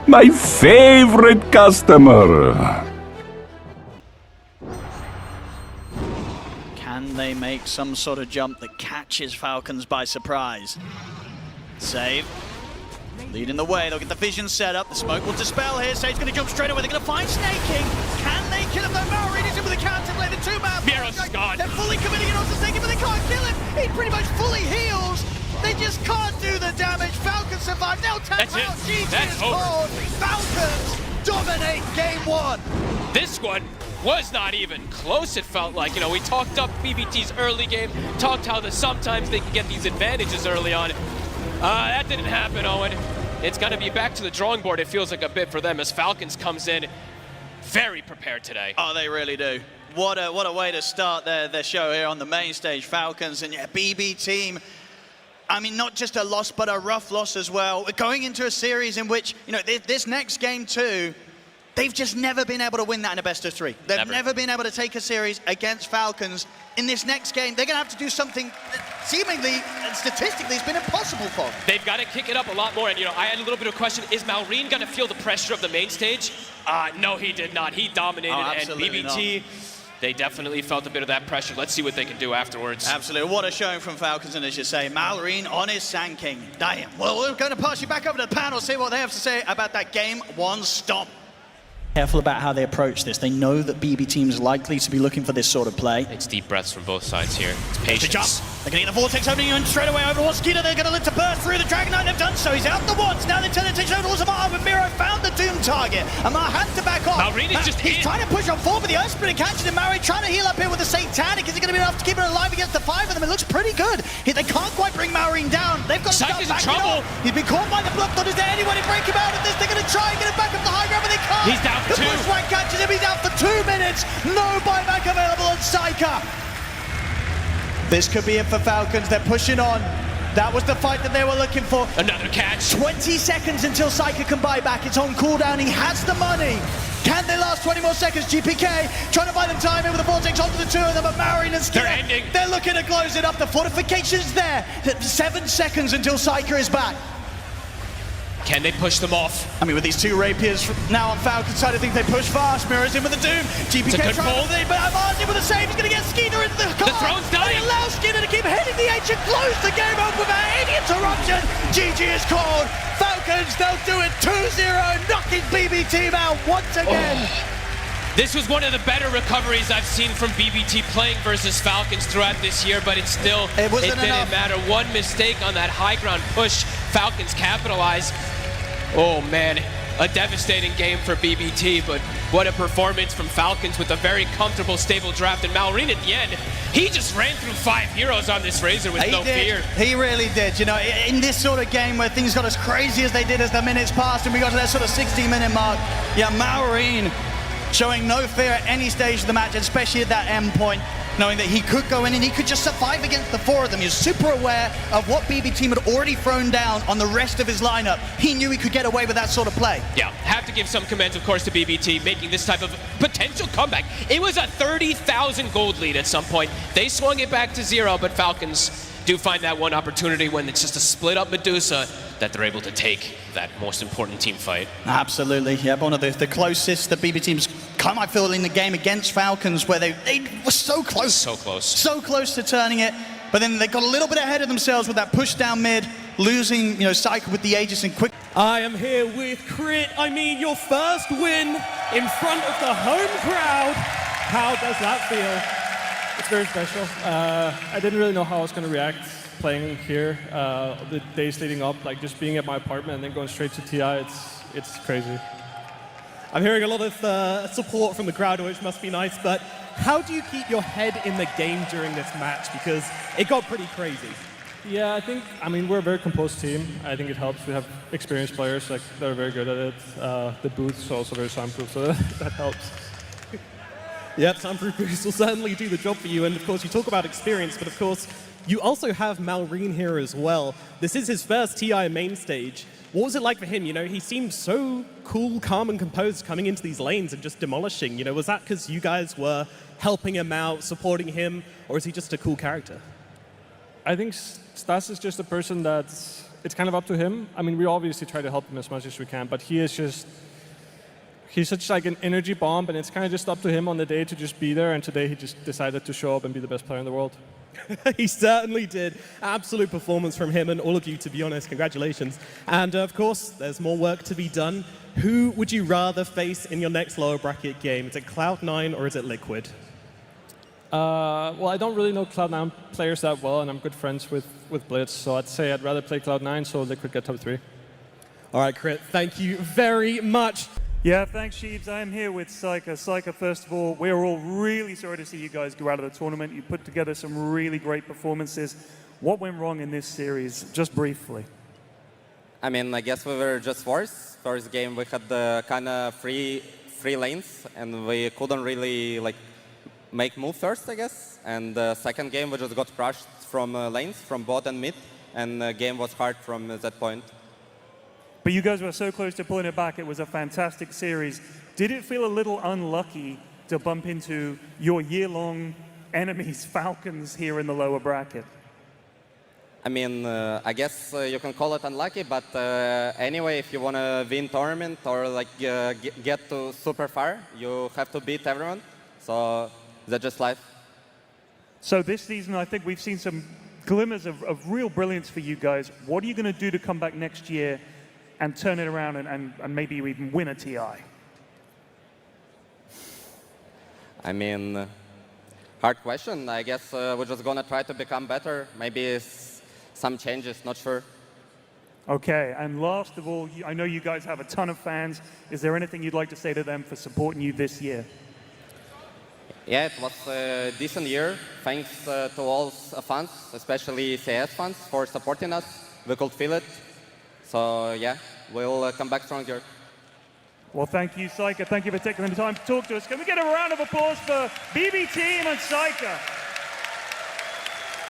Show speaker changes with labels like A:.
A: My favorite customer.
B: Can they make some sort of jump that catches Falcons by surprise? Save. Leading the way, they'll get the vision set up. The smoke will dispel here. Save's going to jump straight away. They're going to find Sneyking. Can they kill him? Though Malr1ne is in with a counter play. The two-man.
C: Meras's gone.
B: They're fully committing it onto Sneyking, but they can't kill him. He pretty much fully heals. They just can't do the damage. Falcons survive. Now tap out. GG is called. Falcons dominate game one.
C: This one was not even close, it felt like. You know, we talked up BBT's early game, talked how sometimes they can get these advantages early on. That didn't happen, Owen. It's going to be back to the drawing board, it feels like a bit for them, as Falcons comes in very prepared today.
B: Oh, they really do. What a way to start their show here on the main stage, Falcons. And yeah, BB team, I mean, not just a loss, but a rough loss as well. We're going into a series in which, you know, this next game too, they've just never been able to win that in a best of three. They've never been able to take a series against Falcons. In this next game, they're going to have to do something that seemingly and statistically has been impossible for them.
C: They've got to kick it up a lot more. And, you know, I had a little bit of a question. Is Malr1ne going to feel the pressure of the main stage? No, he did not. He dominated. And BBT, they definitely felt a bit of that pressure. Let's see what they can do afterwards.
B: Absolutely. What a showing from Falcons. And as you say, Malr1ne on his Sneyking. Damn. Well, we're going to pass you back over to the panel, see what they have to say about that game one stomp. Careful about how they approach this. They know that BB team's likely to be looking for this sort of play.
C: It's deep breaths from both sides here. It's patience.
B: They're going to get the Vortex opening and straight away over towards Skiter. They're going to live to burst through the Dragon Knight. They've done so. He's out the once. Now they turn attention over towards Ammar, but Miro found the Doom target. Ammar has to back off.
C: Malr1ne is just
B: He's trying to push on forward, but the Earth Split catches him. Malr1ne trying to heal up here with the Satanic. Is it going to be enough to keep it alive against the five of them? It looks pretty good. They can't quite bring Malr1ne down. They've got to start
C: Saika's in
B: backing
C: trouble.
B: off. He's been caught by the blood. Is there any way to break him out of this? They're going to try and get him back up the high ground, but they can't.
C: He's down for
B: the
C: two.
B: Bushwhack catches him. He's out for 2 minutes. No buyback available on Saika. This could be it for Falcons. They're pushing on. That was the fight that they were looking for.
C: Another catch.
B: 20 seconds until Saika can buy back. It's on cooldown. He has the money. Can they last 20 more seconds? GPK trying to buy them time in with the Vortex onto the two of them, but Malr1ne and Skiter, they're looking to close it up. The fortification's there. 7 seconds until Saika is back.
C: Can they push them off?
B: I mean, with these two rapiers now on Falcon's side, I think they push fast. Mirror's in with the Doom. GPK trying with it, but Ammar's in with the save. He's going to get Skiter into the car.
C: The throne's dying.
B: They allow Skiter to keep hitting the edge and close the game up without any interruption. GG is called. Falcons, they'll do it 2-0, knocking BB team out once again.
C: This was one of the better recoveries I've seen from BBT playing versus Falcons throughout this year, but it didn't matter. One mistake on that high ground push, Falcons capitalize. Oh man, a devastating game for BBT, but what a performance from Falcons with a very comfortable, stable draft. And Malr1ne at the end, he just ran through 5 heroes on this Razor with no fear.
B: He really did. You know, in this sort of game where things got as crazy as they did as the minutes passed and we got to that sort of 60-minute mark, yeah, Malr1ne showing no fear at any stage of the match, especially at that end point, knowing that he could go in and he could just survive against the four of them. He was super aware of what BB team had already thrown down on the rest of his lineup. He knew he could get away with that sort of play.
C: Yeah, have to give some commends, of course, to BBT making this type of potential comeback. It was a 30,000 gold lead at some point. They swung it back to 0, but Falcons do find that one opportunity when it's just a split up Medusa that they're able to take that most important team fight.
B: Absolutely, yeah, one of the closest the BB teams come, I feel, in the game against Falcons, where they were so close.
C: So close.
B: So close to turning it, but then they got a little bit ahead of themselves with that push down mid, losing, you know, Saika with the Aegis and quick.
D: I am here with Cr1t. I mean, your first win in front of the home crowd. How does that feel?
E: It's very special. I didn't really know how I was going to react playing here. The days leading up, like just being at my apartment and then going straight to TI, it's crazy.
D: I'm hearing a lot of support from the crowd, which must be nice, but how do you keep your head in the game during this match? Because it got pretty crazy.
E: Yeah, I mean, we're a very composed team. I think it helps. We have experienced players like that are very good at it. The booth's also very soundproof, so that helps.
D: Yep, soundproof boost will certainly do the job for you. And of course, you talk about experience, but of course, you also have Malr1ne here as well. This is his first TI main stage. What was it like for him? You know, he seemed so cool, calm, and composed coming into these lanes and just demolishing. You know, was that because you guys were helping him out, supporting him, or is he just a cool character?
E: I think Stas is just a person that's it's kind of up to him. I mean, we obviously try to help him as much as we can, but he's such like an energy bomb, and it's kind of just up to him on the day to just be there, and today he just decided to show up and be the best player in the world.
D: He certainly did. Absolute performance from him and all of you, to be honest. Congratulations. And of course, there's more work to be done. Who would you rather face in your next lower bracket game? Is it Cloud9 or is it Liquid?
E: Well, I don't really know Cloud9 players that well, and I'm good friends with Blitz, so I'd say I'd rather play Cloud9 so Liquid get top 3.
D: All right, Cr1t, thank you very much.
F: Yeah, thanks, Sheebs. I am here with Saika. Saika, first of all, we're all really sorry to see you guys go out of the tournament. You put together some really great performances. What went wrong in this series, just briefly?
G: I mean, I guess we were just worse. First game, we had the kind of free lanes, and we couldn't really make move first, I guess. And the second game, we just got crushed from lanes, from bot and mid, and the game was hard from that point.
F: But you guys were so close to pulling it back. It was a fantastic series. Did it feel a little unlucky to bump into your year-long enemies, Falcons, here in the lower bracket?
G: I mean, I guess you can call it unlucky, but anyway, if you want to win tournament or get to super far, you have to beat everyone. So that's just life.
F: So this season, I think we've seen some glimmers of real brilliance for you guys. What are you going to do to come back next year and turn it around and maybe even win a TI?
G: I mean, hard question. I guess we're just going to try to become better. Maybe some changes, not sure.
F: Okay, and last of all, I know you guys have a ton of fans. Is there anything you'd like to say to them for supporting you this year?
G: Yeah, it was a decent year. Thanks to all fans, especially CS fans, for supporting us. We could feel it. So yeah, we'll come back stronger.
F: Well, thank you, Saika. Thank you for taking the time to talk to us. Can we get a round of applause for BB Team and Saika?